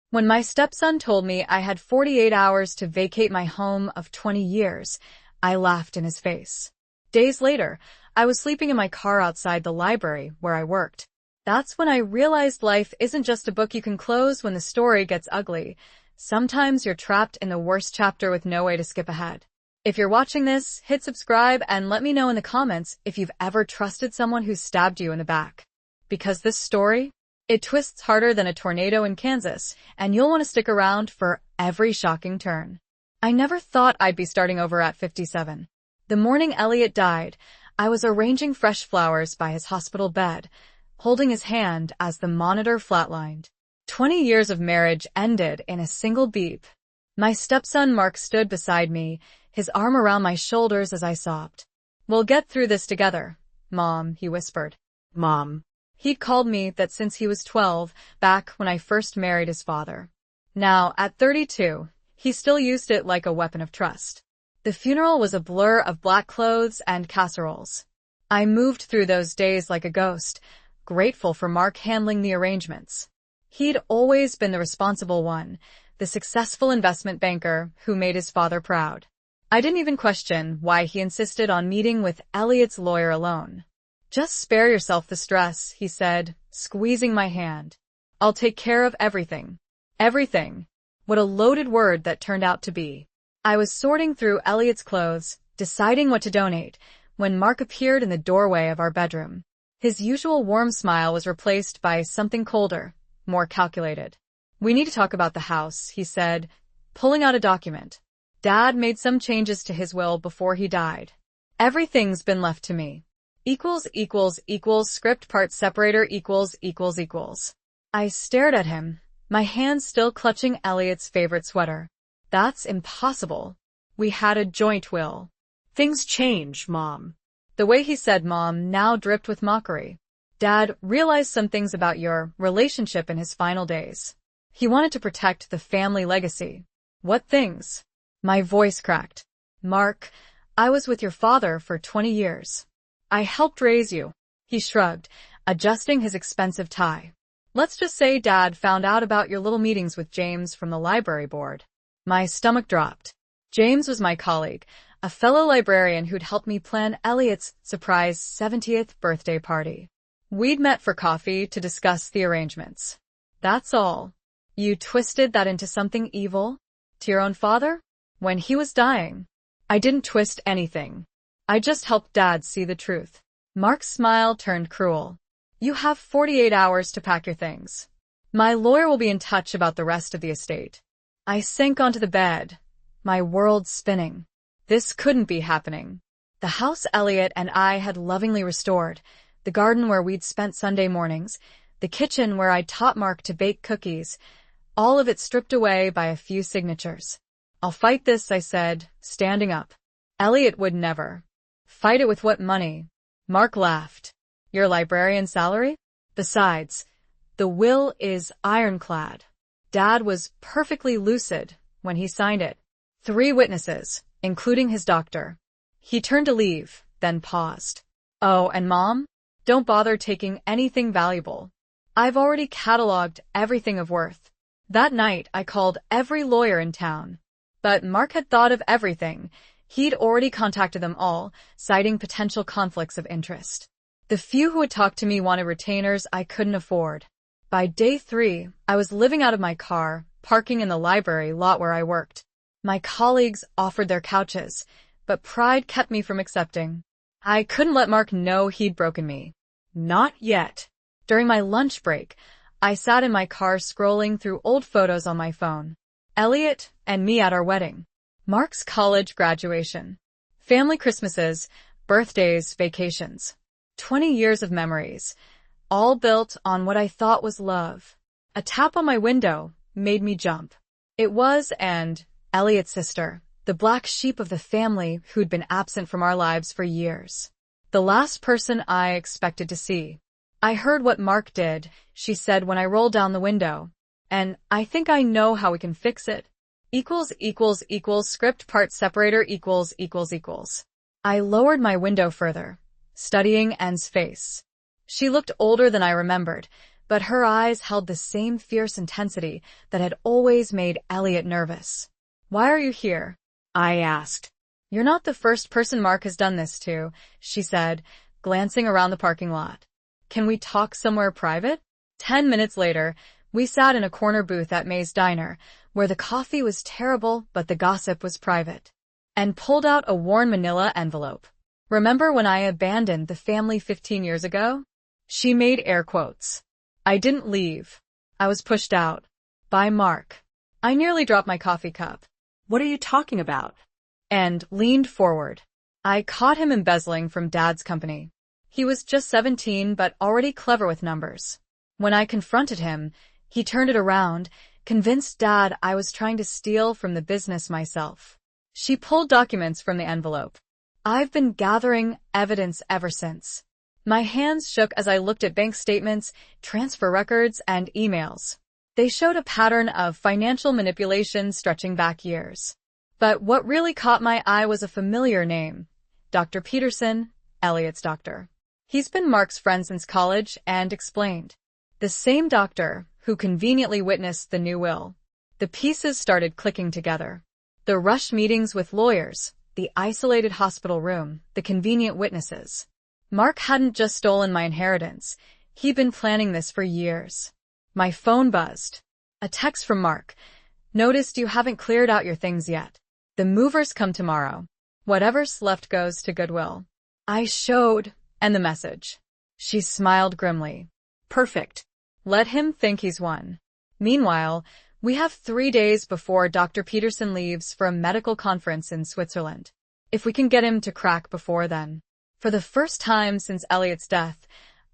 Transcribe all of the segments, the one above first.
When my stepson told me I had 48 hours to vacate my home of 20 years, I laughed in his face. Days later, I was sleeping in my car outside the library where I worked. That's when I realized life isn't just a book you can close when the story gets ugly. Sometimes you're trapped in the worst chapter with no way to skip ahead. If you're watching this, hit subscribe and let me know in the comments if you've ever trusted someone who stabbed you in the back. Because this story, it twists harder than a tornado in Kansas, and you'll want to stick around for every shocking turn. I never thought I'd be starting over at 57. The morning Elliott died, I was arranging fresh flowers by his hospital bed, holding his hand as the monitor flatlined. 20 years of marriage ended in a single beep. My stepson Mark stood beside me, his arm around my shoulders as I sobbed. "We'll get through this together, Mom," he whispered. Mom. He'd called me that since he was 12, back when I first married his father. Now, at 32, he still used it like a weapon of trust. The funeral was a blur of black clothes and casseroles. I moved through those days like a ghost, grateful for Mark handling the arrangements. He'd always been the responsible one, the successful investment banker who made his father proud. I didn't even question why he insisted on meeting with Elliott's lawyer alone. "Just spare yourself the stress," he said, squeezing my hand. "I'll take care of everything." Everything. What a loaded word that turned out to be. I was sorting through Elliott's clothes, deciding what to donate, when Mark appeared in the doorway of our bedroom. His usual warm smile was replaced by something colder, more calculated. "We need to talk about the house," he said, pulling out a document. "Dad made some changes to his will before he died. Everything's been left to me. Script part separator . I stared at him, my hand still clutching Elliott's favorite sweater. "That's impossible. We had a joint will." Things change, Mom. The way he said "Mom" now dripped with mockery. "Dad realized some things about your relationship in his final days. He wanted to protect the family legacy." "What things?" My voice cracked. "Mark, I was with your father for 20 years. I helped raise you." He shrugged, adjusting his expensive tie. "Let's just say Dad found out about your little meetings with James from the library board." My stomach dropped. James was my colleague, a fellow librarian who'd helped me plan Elliott's surprise 70th birthday party. We'd met for coffee to discuss the arrangements. "That's all. You twisted that into something evil? To your own father? When he was dying?" "I didn't twist anything. I just helped Dad see the truth." Mark's smile turned cruel. "You have 48 hours to pack your things. My lawyer will be in touch about the rest of the estate." I sank onto the bed, my world spinning. This couldn't be happening. The house Elliott and I had lovingly restored, the garden where we'd spent Sunday mornings, the kitchen where I'd taught Mark to bake cookies, all of it stripped away by a few signatures. "I'll fight this," I said, standing up. "Elliott would never." "Fight it with what money?" Mark laughed. "Your librarian salary? Besides, the will is ironclad." Dad was perfectly lucid when he signed it. 3 witnesses, including his doctor. He turned to leave, then paused. "Oh, and Mom? Don't bother taking anything valuable. I've already cataloged everything of worth." That night, I called every lawyer in town. But Mark had thought of everything. He'd already contacted them all, citing potential conflicts of interest. The few who had talked to me wanted retainers I couldn't afford. By day 3, I was living out of my car, parking in the library lot where I worked. My colleagues offered their couches, but pride kept me from accepting. I couldn't let Mark know he'd broken me. Not yet. During my lunch break, I sat in my car scrolling through old photos on my phone. Elliott and me at our wedding. Mark's college graduation. Family Christmases, birthdays, vacations. 20 years of memories, all built on what I thought was love. A tap on my window made me jump. It was Elliott's sister, the black sheep of the family who'd been absent from our lives for years. The last person I expected to see. "I heard what Mark did," she said when I rolled down the window. "And I think I know how we can fix it." Script part separator . I lowered my window further, studying N's face. She looked older than I remembered, but her eyes held the same fierce intensity that had always made Elliott nervous. "Why are you here?" I asked. "You're not the first person Mark has done this to," she said, glancing around the parking lot. "Can we talk somewhere private?" 10 minutes later, we sat in a corner booth at May's Diner, where the coffee was terrible but the gossip was private, and pulled out a worn manila envelope. "Remember when I abandoned the family 15 years ago?" She made air quotes. "I didn't leave. I was pushed out. By Mark." I nearly dropped my coffee cup. What are you talking about? And leaned forward. I caught him embezzling from Dad's company. He was just 17 but already clever with numbers. When I confronted him, he turned it around, convinced Dad I was trying to steal from the business myself. She pulled documents from the envelope. I've been gathering evidence ever since. My hands shook as I looked at bank statements, transfer records, and emails. They showed a pattern of financial manipulation stretching back years. But what really caught my eye was a familiar name. Dr. Peterson, Elliott's doctor. He's been Mark's friend since college and explained. The same doctor who conveniently witnessed the new will. The pieces started clicking together. The rushed meetings with lawyers, the isolated hospital room, the convenient witnesses. Mark hadn't just stolen my inheritance. He'd been planning this for years. My phone buzzed. A text from Mark. "Noticed you haven't cleared out your things yet. The movers come tomorrow. Whatever's left goes to Goodwill." I showed, and the message. She smiled grimly. Perfect. Let him think he's won. Meanwhile, we have 3 days before Dr. Peterson leaves for a medical conference in Switzerland. If we can get him to crack before then. For the first time since Elliott's death,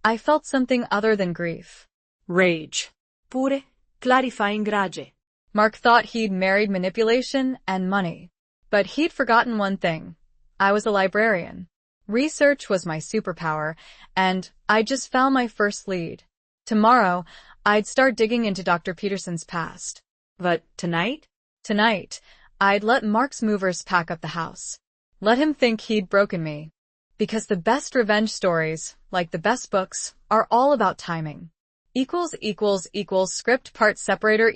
I felt something other than grief. Rage. Pure clarifying rage. Mark thought he'd married manipulation and money. But he'd forgotten one thing. I was a librarian. Research was my superpower, and I just found my first lead. Tomorrow, I'd start digging into Dr. Peterson's past. But tonight? Tonight, I'd let Mark's movers pack up the house. Let him think he'd broken me. Because the best revenge stories, like the best books, are all about timing. Script part separator .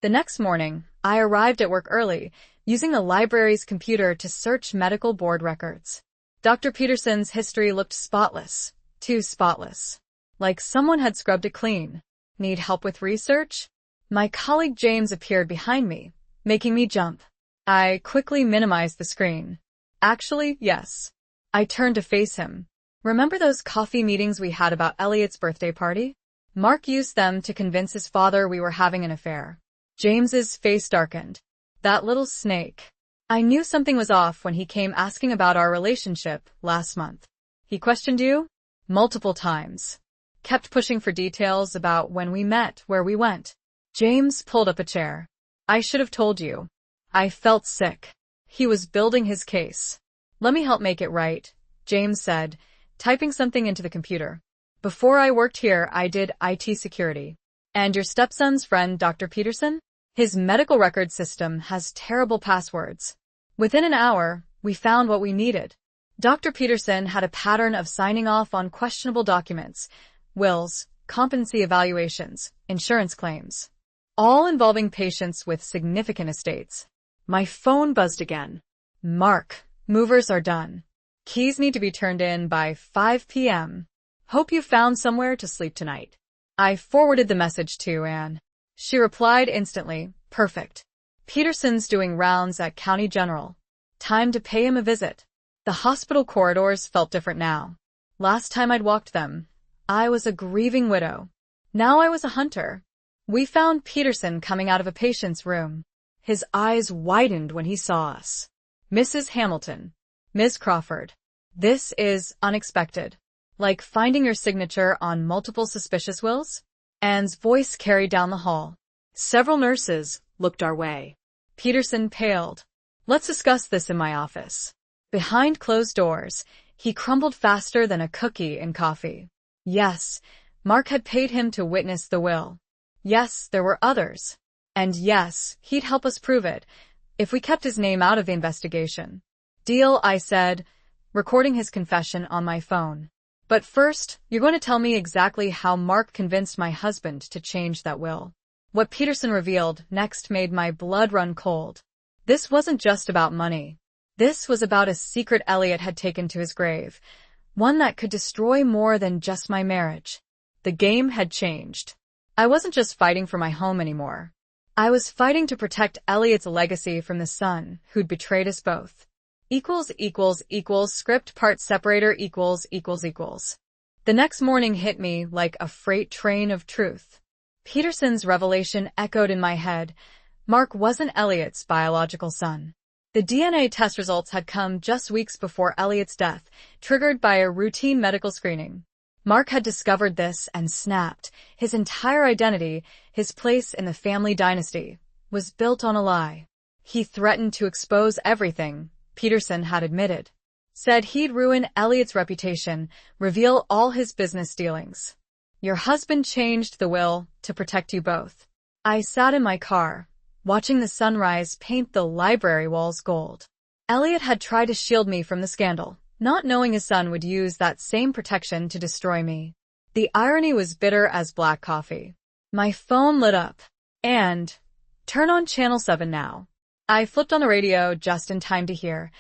The next morning, I arrived at work early, using the library's computer to search medical board records. Dr. Peterson's history looked spotless. Too spotless. Like someone had scrubbed it clean. Need help with research? My colleague James appeared behind me, making me jump. I quickly minimized the screen. Actually, yes. I turned to face him. "Remember those coffee meetings we had about Elliott's birthday party? Mark used them to convince his father we were having an affair." James's face darkened. That little snake. I knew something was off when he came asking about our relationship last month. "He questioned you?" "Multiple times. Kept pushing for details about when we met, where we went." James pulled up a chair. "I should have told you." I felt sick. He was building his case. "Let me help make it right," James said, typing something into the computer. "Before I worked here, I did IT security. And your stepson's friend, Dr. Peterson? His medical record system has terrible passwords." Within an hour, we found what we needed. Dr. Peterson had a pattern of signing off on questionable documents, wills, competency evaluations, insurance claims, all involving patients with significant estates. My phone buzzed again. "Mark, movers are done. Keys need to be turned in by 5 p.m. Hope you found somewhere to sleep tonight." I forwarded the message to Anne. She replied instantly, "Perfect. Peterson's doing rounds at County General. Time to pay him a visit." The hospital corridors felt different now. Last time I'd walked them, I was a grieving widow. Now I was a hunter. We found Peterson coming out of a patient's room. His eyes widened when he saw us. "Mrs. Hamilton. Ms. Crawford. This is unexpected. Like finding your signature on multiple suspicious wills?" Anne's voice carried down the hall. Several nurses looked our way. Peterson paled. "Let's discuss this in my office." Behind closed doors, he crumbled faster than a cookie in coffee. Yes, Mark had paid him to witness the will. Yes, there were others. And yes, he'd help us prove it, if we kept his name out of the investigation. "Deal," I said, recording his confession on my phone. But first, you're going to tell me exactly how Mark convinced my husband to change that will. What Peterson revealed next made my blood run cold. This wasn't just about money. This was about a secret Elliott had taken to his grave, one that could destroy more than just my marriage. The game had changed. I wasn't just fighting for my home anymore. I was fighting to protect Elliott's legacy from the son who'd betrayed us both. Script part separator . The next morning hit me like a freight train of truth. Peterson's revelation echoed in my head. Mark wasn't Elliott's biological son. The DNA test results had come just weeks before Elliott's death, triggered by a routine medical screening. Mark had discovered this and snapped. His entire identity, his place in the family dynasty, was built on a lie. He threatened to expose everything Peterson had admitted. Said he'd ruin Elliott's reputation, reveal all his business dealings. Your husband changed the will to protect you both. I sat in my car, watching the sunrise paint the library walls gold. Elliott had tried to shield me from the scandal, not knowing his son would use that same protection to destroy me. The irony was bitter as black coffee. My phone lit up. And, turn on Channel 7 now. I flipped on the radio just in time to hear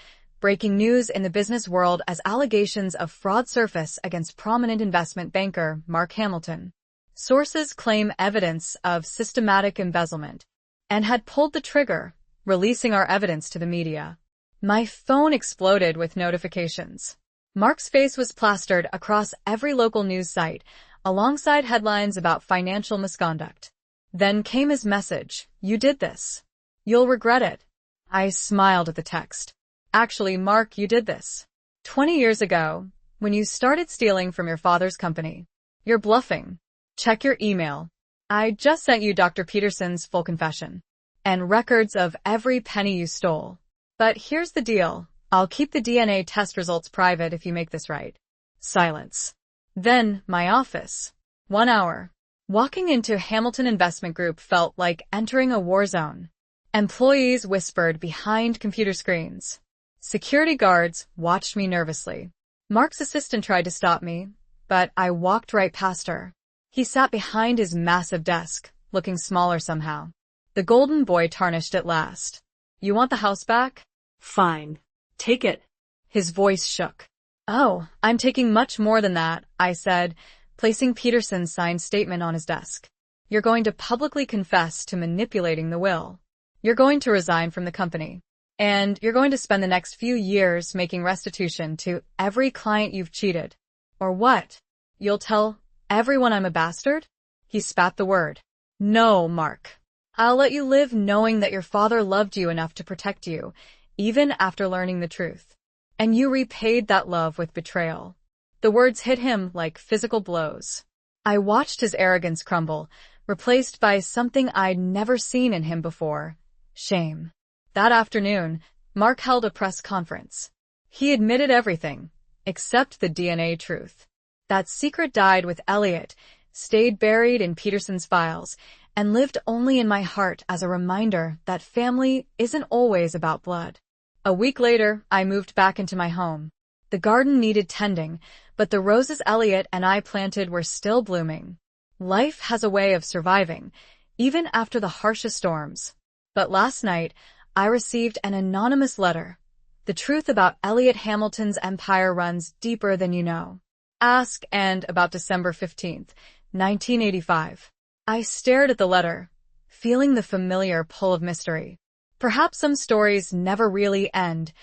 breaking news in the business world as allegations of fraud surface against prominent investment banker Mark Hamilton. Sources claim evidence of systematic embezzlement and had pulled the trigger, releasing our evidence to the media. My phone exploded with notifications. Mark's face was plastered across every local news site, alongside headlines about financial misconduct. Then came his message, "You did this. You'll regret it." I smiled at the text. Actually, Mark, you did this 20 years ago, when you started stealing from your father's company. You're bluffing. Check your email. I just sent you Dr. Peterson's full confession and records of every penny you stole. But here's the deal. I'll keep the DNA test results private if you make this right. Silence. Then, my office. 1 hour. Walking into Hamilton Investment Group felt like entering a war zone. Employees whispered behind computer screens. Security guards watched me nervously. Mark's assistant tried to stop me, but I walked right past her. He sat behind his massive desk, looking smaller somehow. The golden boy tarnished at last. "You want the house back?" Fine. Take it. His voice shook. "Oh, I'm taking much more than that," I said, placing Peterson's signed statement on his desk. "You're going to publicly confess to manipulating the will. You're going to resign from the company. And you're going to spend the next few years making restitution to every client you've cheated. Or what? You'll tell everyone I'm a bastard?" He spat the word. "No, Mark. I'll let you live knowing that your father loved you enough to protect you, even after learning the truth. And you repaid that love with betrayal." The words hit him like physical blows. I watched his arrogance crumble, replaced by something I'd never seen in him before: shame. That afternoon, Mark held a press conference. He admitted everything, except the DNA truth. That secret died with Elliott, stayed buried in Peterson's files, and lived only in my heart as a reminder that family isn't always about blood. A week later, I moved back into my home. The garden needed tending, but the roses Elliott and I planted were still blooming. Life has a way of surviving, even after the harshest storms. But last night, I received an anonymous letter. The truth about Elliott Hamilton's empire runs deeper than you know. Ask and about December 15th, 1985. I stared at the letter, feeling the familiar pull of mystery. Perhaps some stories never really end.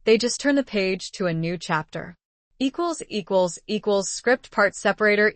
They just turn the page to a new chapter. Script part separator .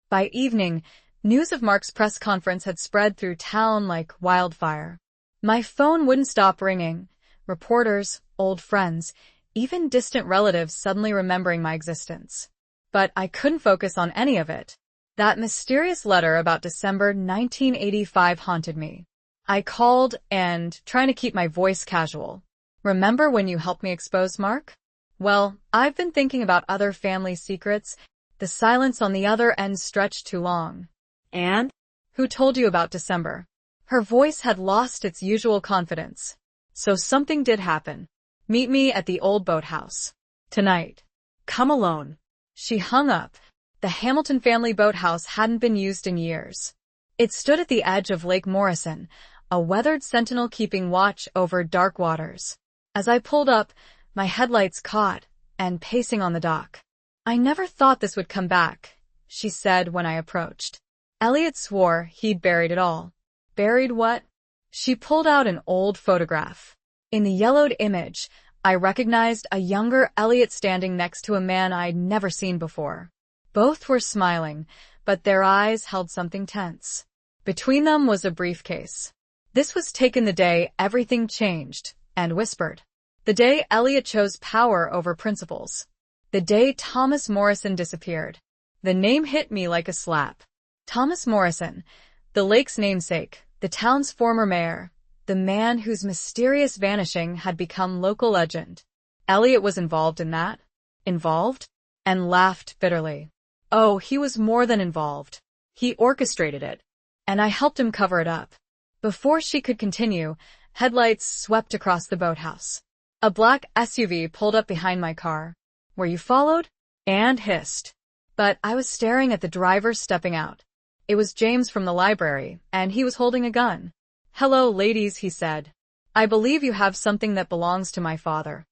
By evening, news of Mark's press conference had spread through town like wildfire. My phone wouldn't stop ringing. Reporters, old friends, even distant relatives suddenly remembering my existence. But I couldn't focus on any of it. That mysterious letter about December 1985 haunted me. I called and, trying to keep my voice casual, "Remember when you helped me expose Mark? Well, I've been thinking about other family secrets. The silence on the other end stretched too long." And? "Who told you about December?" Her voice had lost its usual confidence. "So something did happen. Meet me at the old boathouse. Tonight." Come alone. She hung up. The Hamilton family boathouse hadn't been used in years. It stood at the edge of Lake Morrison, a weathered sentinel keeping watch over dark waters. As I pulled up, my headlights caught, and pacing on the dock. "I never thought this would come back," she said when I approached. Elliott swore he'd buried it all. Buried what? She pulled out an old photograph. In the yellowed image, I recognized a younger Elliott standing next to a man I'd never seen before. Both were smiling, but their eyes held something tense. Between them was a briefcase. This was taken the day everything changed, and whispered. The day Elliott chose power over principles. The day Thomas Morrison disappeared. The name hit me like a slap. Thomas Morrison, the lake's namesake, the town's former mayor, the man whose mysterious vanishing had become local legend. Elliott was involved in that? Involved? And laughed bitterly. Oh, he was more than involved. He orchestrated it. And I helped him cover it up. Before she could continue, headlights swept across the boathouse. A black SUV pulled up behind my car. "Were you followed?" And hissed. But I was staring at the driver stepping out. It was James from the library, and he was holding a gun. "Hello, ladies," he said. "I believe you have something that belongs to my father."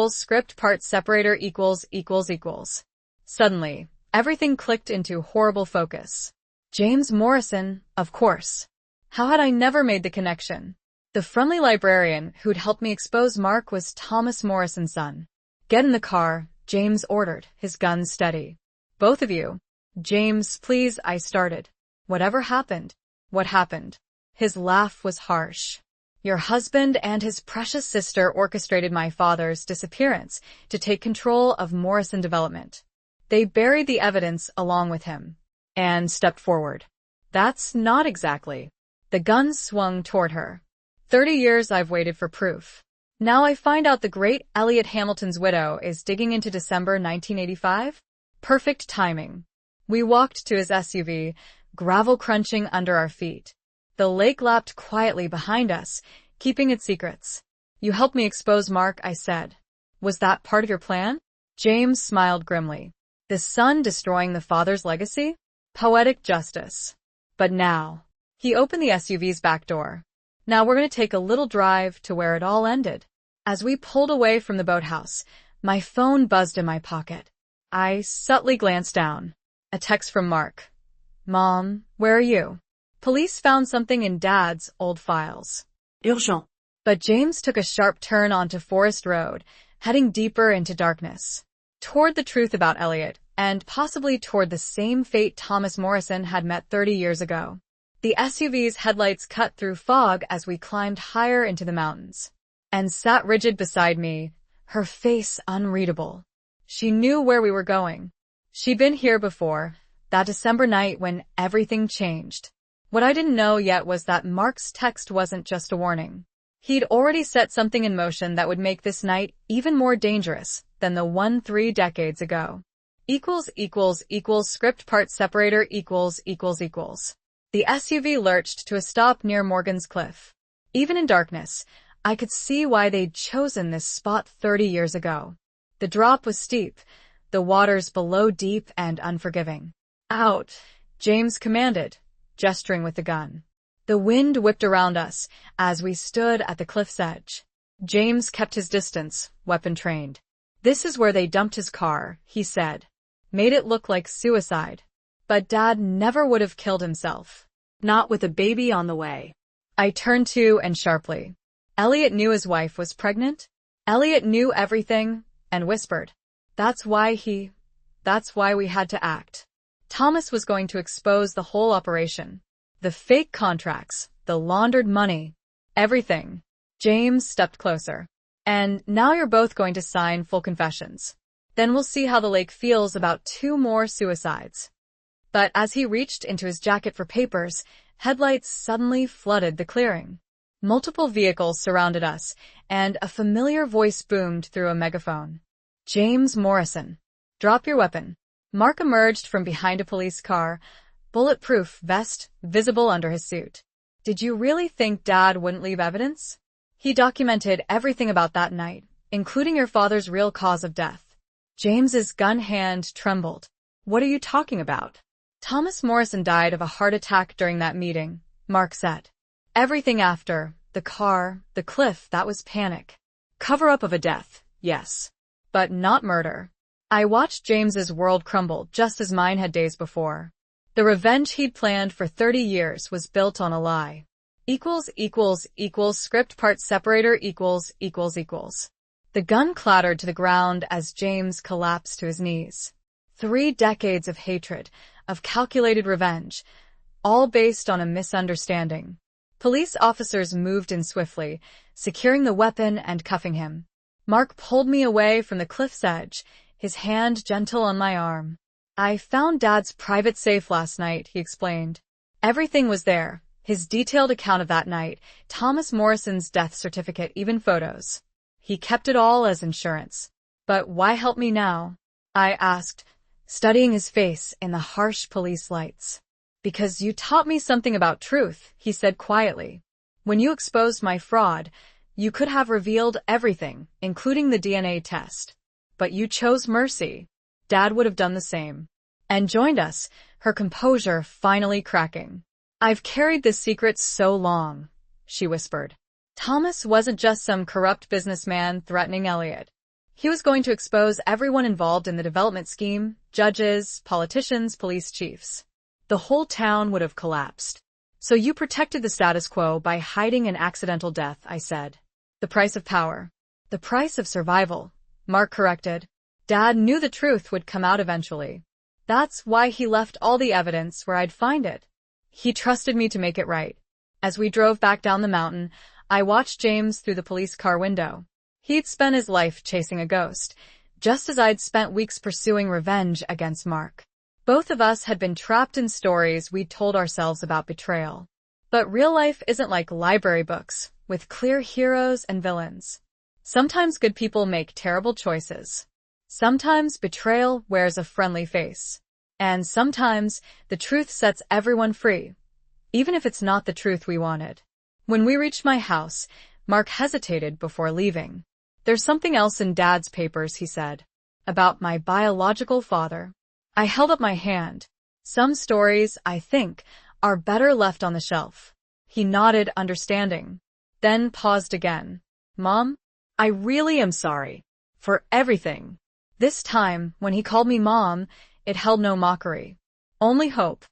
Script part separator equals. Suddenly, everything clicked into horrible focus. James Morrison, of course. How had I never made the connection? The friendly librarian who'd helped me expose Mark was Thomas Morrison's son. "Get in the car," James ordered, his gun steady. "Both of you." "James, please," I started. "Whatever happened?" "What happened?" His laugh was harsh. "Your husband and his precious sister orchestrated my father's disappearance to take control of Morrison Development. They buried the evidence along with him." And stepped forward. "That's not exactly." The gun swung toward her. 30 years I've waited for proof. Now I find out the great Elliott Hamilton's widow is digging into December 1985? Perfect timing. We walked to his SUV, gravel crunching under our feet. The lake lapped quietly behind us, keeping its secrets. "You helped me expose Mark," I said. "Was that part of your plan?" James smiled grimly. "The son destroying the father's legacy? Poetic justice. But now." He opened the SUV's back door. "Now we're going to take a little drive to where it all ended." As we pulled away from the boathouse, my phone buzzed in my pocket. I subtly glanced down. A text from Mark. "Mom, where are you? Police found something in Dad's old files." Urgent. But James took a sharp turn onto Forest Road, heading deeper into darkness. Toward the truth about Elliott, and possibly toward the same fate Thomas Morrison had met 30 years ago. The SUV's headlights cut through fog as we climbed higher into the mountains. And sat rigid beside me, her face unreadable. She knew where we were going. She'd been here before, that December night when everything changed. What I didn't know yet was that Mark's text wasn't just a warning. He'd already set something in motion that would make this night even more dangerous than the one 3 decades ago. Script part separator equals. The SUV lurched to a stop near Morgan's Cliff. Even in darkness, I could see why they'd chosen this spot 30 years ago. The drop was steep, the waters below deep and unforgiving. "Out," James commanded, gesturing with the gun. The wind whipped around us as we stood at the cliff's edge. James kept his distance, weapon trained. "This is where they dumped his car," he said. "Made it look like suicide. But Dad never would have killed himself. Not with a baby on the way." I turned to and sharply. Elliott knew his wife was pregnant. Elliott knew everything and whispered. That's why we had to act. Thomas was going to expose the whole operation. The fake contracts, the laundered money, everything. James stepped closer. "And now you're both going to sign full confessions. Then we'll see how the lake feels about 2 more suicides." But as he reached into his jacket for papers, headlights suddenly flooded the clearing. Multiple vehicles surrounded us, and a familiar voice boomed through a megaphone. "James Morrison, drop your weapon." Mark emerged from behind a police car, bulletproof vest visible under his suit. "Did you really think Dad wouldn't leave evidence? He documented everything about that night, including your father's real cause of death. James's gun hand trembled. What are you talking about? Thomas Morrison died of a heart attack during that meeting, Mark said. Everything after, the car, the cliff, that was panic. Cover-up of a death, yes. But not murder. I watched James's world crumble just as mine had days before. The revenge he'd planned for 30 years was built on a lie. Script part separator equals. The gun clattered to the ground as James collapsed to his knees. 3 decades of hatred, of calculated revenge, all based on a misunderstanding. Police officers moved in swiftly, securing the weapon and cuffing him. Mark pulled me away from the cliff's edge, his hand gentle on my arm. I found Dad's private safe last night, he explained. Everything was there, his detailed account of that night, Thomas Morrison's death certificate, even photos. He kept it all as insurance. But why help me now? I asked, studying his face in the harsh police lights. Because you taught me something about truth, he said quietly. When you exposed my fraud, you could have revealed everything, including the DNA test. But you chose mercy. Dad would have done the same. And joined us, her composure finally cracking. I've carried this secret so long, she whispered. Thomas wasn't just some corrupt businessman threatening Elliott. He was going to expose everyone involved in the development scheme, judges, politicians, police chiefs. The whole town would have collapsed. So you protected the status quo by hiding an accidental death, I said. The price of power. The price of survival, Mark corrected. Dad knew the truth would come out eventually. That's why he left all the evidence where I'd find it. He trusted me to make it right. As we drove back down the mountain, I watched James through the police car window. He'd spent his life chasing a ghost, just as I'd spent weeks pursuing revenge against Mark. Both of us had been trapped in stories we'd told ourselves about betrayal. But real life isn't like library books, with clear heroes and villains. Sometimes good people make terrible choices. Sometimes betrayal wears a friendly face. And sometimes the truth sets everyone free, even if it's not the truth we wanted. When we reached my house, Mark hesitated before leaving. There's something else in Dad's papers, he said. About my biological father. I held up my hand. Some stories, I think, are better left on the shelf. He nodded, understanding. Then paused again. Mom? I really am sorry. For everything. This time, when he called me Mom, it held no mockery. Only hope.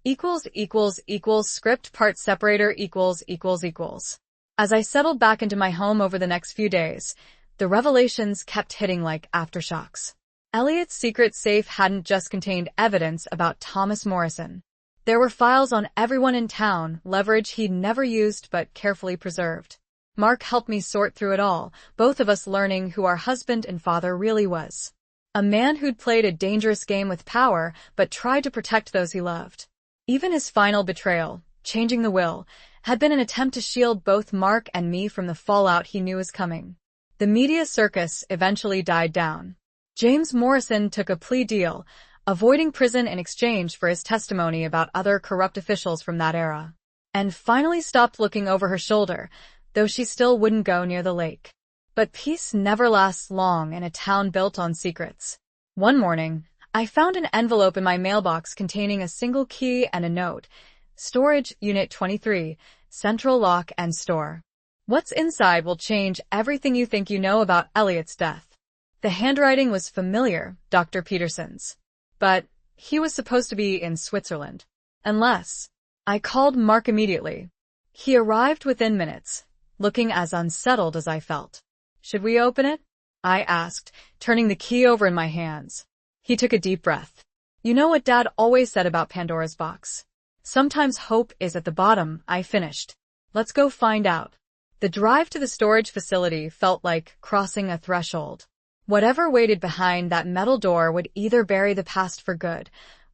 Script part separator equals. As I settled back into my home over the next few days, the revelations kept hitting like aftershocks. Elliott's secret safe hadn't just contained evidence about Thomas Morrison. There were files on everyone in town, leverage he'd never used but carefully preserved. Mark helped me sort through it all, both of us learning who our husband and father really was. A man who'd played a dangerous game with power but tried to protect those he loved. Even his final betrayal, changing the will, had been an attempt to shield both Mark and me from the fallout he knew was coming. The media circus eventually died down. James Morrison took a plea deal, avoiding prison in exchange for his testimony about other corrupt officials from that era. And finally stopped looking over her shoulder, though she still wouldn't go near the lake. But peace never lasts long in a town built on secrets. One morning, I found an envelope in my mailbox containing a single key and a note. Storage Unit 23, Central Lock and Store. What's inside will change everything you think you know about Elliott's death. The handwriting was familiar, Dr. Peterson's. But he was supposed to be in Switzerland. Unless. I called Mark immediately. He arrived within minutes, looking as unsettled as I felt. Should we open it? I asked, turning the key over in my hands. He took a deep breath. You know what Dad always said about Pandora's box? Sometimes hope is at the bottom, I finished. Let's go find out. The drive to the storage facility felt like crossing a threshold. Whatever waited behind that metal door would either bury the past for good,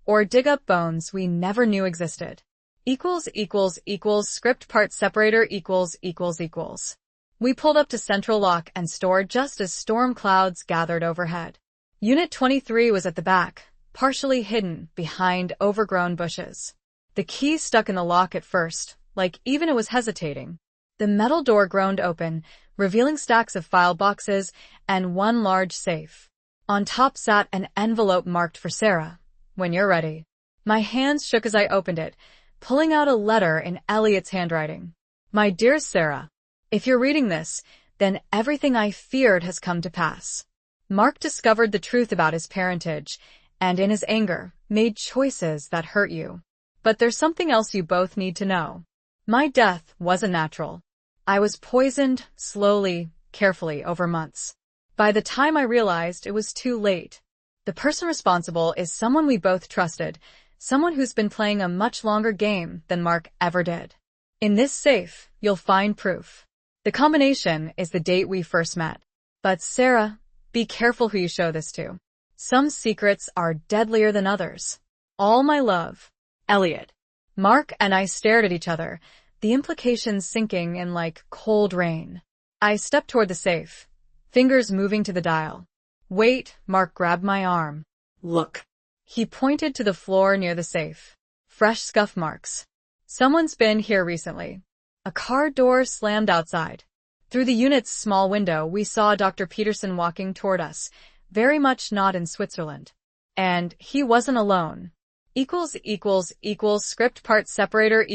or dig up bones we never knew existed. Script part separator equals. We pulled up to Central Lock and Store just as storm clouds gathered overhead. Unit 23 was at the back, partially hidden behind overgrown bushes. The key stuck in the lock at first, like even it was hesitating. The metal door groaned open, revealing stacks of file boxes and one large safe. On top sat an envelope marked for Sarah. When you're ready. My hands shook as I opened it, pulling out a letter in Elliott's handwriting. My dear Sarah, if you're reading this, then everything I feared has come to pass. Mark discovered the truth about his parentage, and in his anger, made choices that hurt you. But there's something else you both need to know. My death wasn't natural. I was poisoned, slowly, carefully, over months. By the time I realized, it was too late. The person responsible is someone we both trusted, someone who's been playing a much longer game than Mark ever did. In this safe, you'll find proof. The combination is the date we first met. But Sarah, be careful who you show this to. Some secrets are deadlier than others. All my love. Elliott. Mark and I stared at each other, the implications sinking in like cold rain. I stepped toward the safe, fingers moving to the dial. Wait, Mark grabbed my arm. Look. He pointed to the floor near the safe. Fresh scuff marks. Someone's been here recently. A car door slammed outside. Through the unit's small window, we saw Dr. Peterson walking toward us, very much not in Switzerland. And he wasn't alone. Script part separator .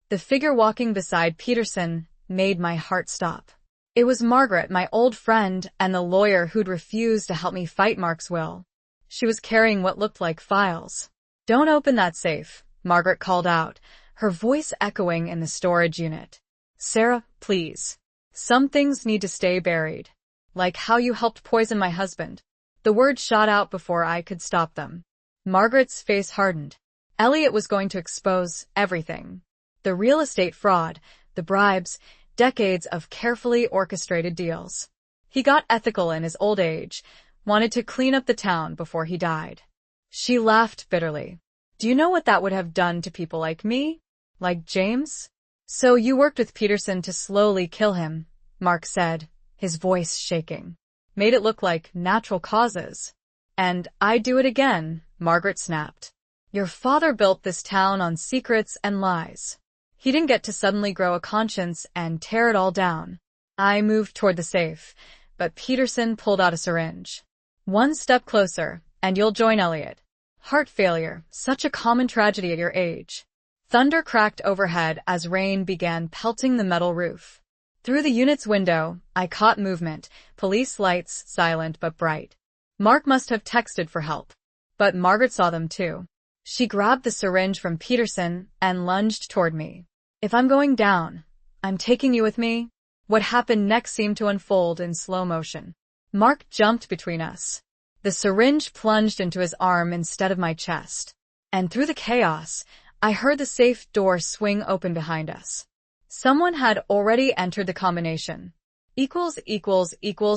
The figure walking beside Peterson made my heart stop. It was Margaret, my old friend, and the lawyer who'd refused to help me fight Mark's will. She was carrying what looked like files. Don't open that safe, Margaret called out, her voice echoing in the storage unit. Sarah, please. Some things need to stay buried. Like how you helped poison my husband. The words shot out before I could stop them. Margaret's face hardened. Elliott was going to expose everything. The real estate fraud, the bribes, decades of carefully orchestrated deals. He got ethical in his old age, wanted to clean up the town before he died. She laughed bitterly. Do you know what that would have done to people like me? Like James? So you worked with Peterson to slowly kill him, Mark said, his voice shaking. Made it look like natural causes. And I'd do it again, Margaret snapped. Your father built this town on secrets and lies. He didn't get to suddenly grow a conscience and tear it all down. I moved toward the safe, but Peterson pulled out a syringe. One step closer, and you'll join Elliott. Heart failure, such a common tragedy at your age. Thunder cracked overhead as rain began pelting the metal roof. Through the unit's window, I caught movement, police lights silent but bright. Mark must have texted for help. But Margaret saw them too. She grabbed the syringe from Peterson and lunged toward me. If I'm going down, I'm taking you with me. What happened next seemed to unfold in slow motion. Mark jumped between us. The syringe plunged into his arm instead of my chest. And through the chaos, I heard the safe door swing open behind us. Someone had already entered the combination.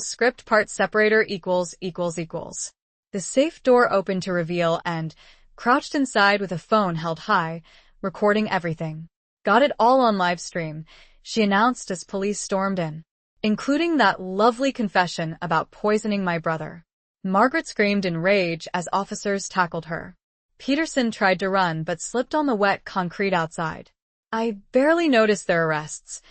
Script part separator . The safe door opened to reveal and, crouched inside with a phone held high, recording everything. Got it all on live stream, she announced as police stormed in. Including that lovely confession about poisoning my brother. Margaret screamed in rage as officers tackled her. Peterson tried to run but slipped on the wet concrete outside. I barely noticed their arrests.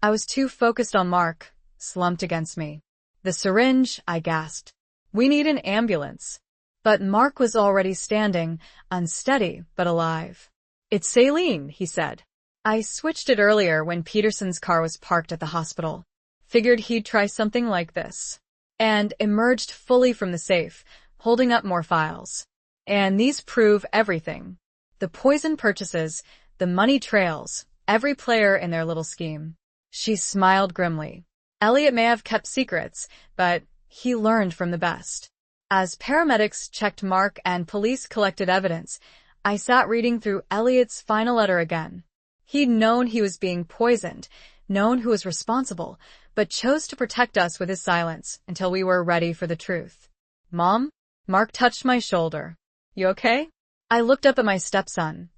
I was too focused on Mark, slumped against me. The syringe, I gasped. We need an ambulance. But Mark was already standing, unsteady but alive. It's saline, he said. I switched it earlier when Peterson's car was parked at the hospital. Figured he'd try something like this. And emerged fully from the safe, holding up more files. And these prove everything. The poison purchases, the money trails, every player in their little scheme. She smiled grimly. Elliott may have kept secrets, but he learned from the best. As paramedics checked Mark and police collected evidence, I sat reading through Elliott's final letter again. He'd known he was being poisoned, known who was responsible, but chose to protect us with his silence until we were ready for the truth. Mom? Mark touched my shoulder. You okay? I looked up at my stepson,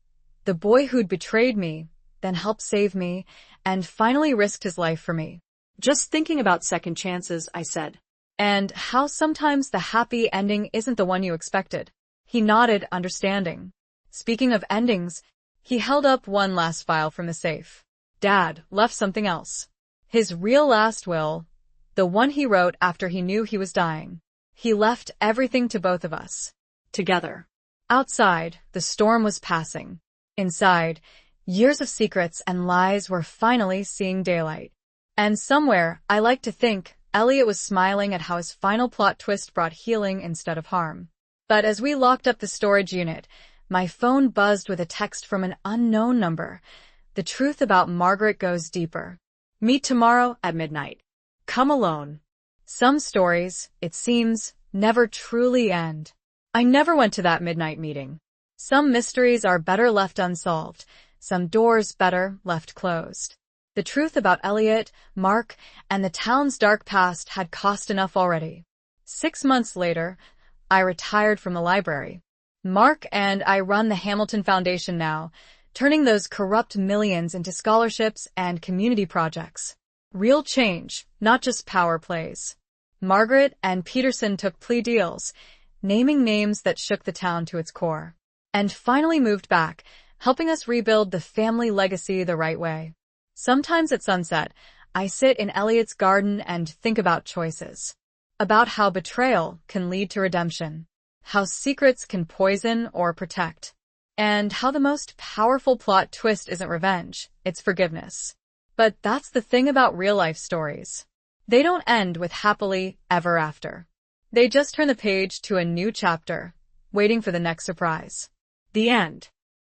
the boy who'd betrayed me, then helped save me, and finally risked his life for me. Just thinking about second chances, I said. And how sometimes the happy ending isn't the one you expected. He nodded, understanding. Speaking of endings, he held up one last file from the safe. Dad left something else. His real last will, the one he wrote after he knew he was dying. He left everything to both of us. Together. Outside, the storm was passing. Inside, years of secrets and lies were finally seeing daylight. And somewhere, I like to think, Elliott was smiling at how his final plot twist brought healing instead of harm. But as we locked up the storage unit, my phone buzzed with a text from an unknown number. The truth about Margaret goes deeper. Meet tomorrow at midnight. Come alone. Some stories, it seems, never truly end. I never went to that midnight meeting. Some mysteries are better left unsolved, some doors better left closed. The truth about Elliott, Mark, and the town's dark past had cost enough already. 6 months later, I retired from the library. Mark and I run the Hamilton Foundation now, turning those corrupt millions into scholarships and community projects. Real change, not just power plays. Margaret and Peterson took plea deals, naming names that shook the town to its core, and finally moved back, helping us rebuild the family legacy the right way. Sometimes at sunset, I sit in Elliott's garden and think about choices. About how betrayal can lead to redemption, how secrets can poison or protect, and how the most powerful plot twist isn't revenge, it's forgiveness. But that's the thing about real-life stories. They don't end with happily ever after. They just turn the page to a new chapter, waiting for the next surprise. The end.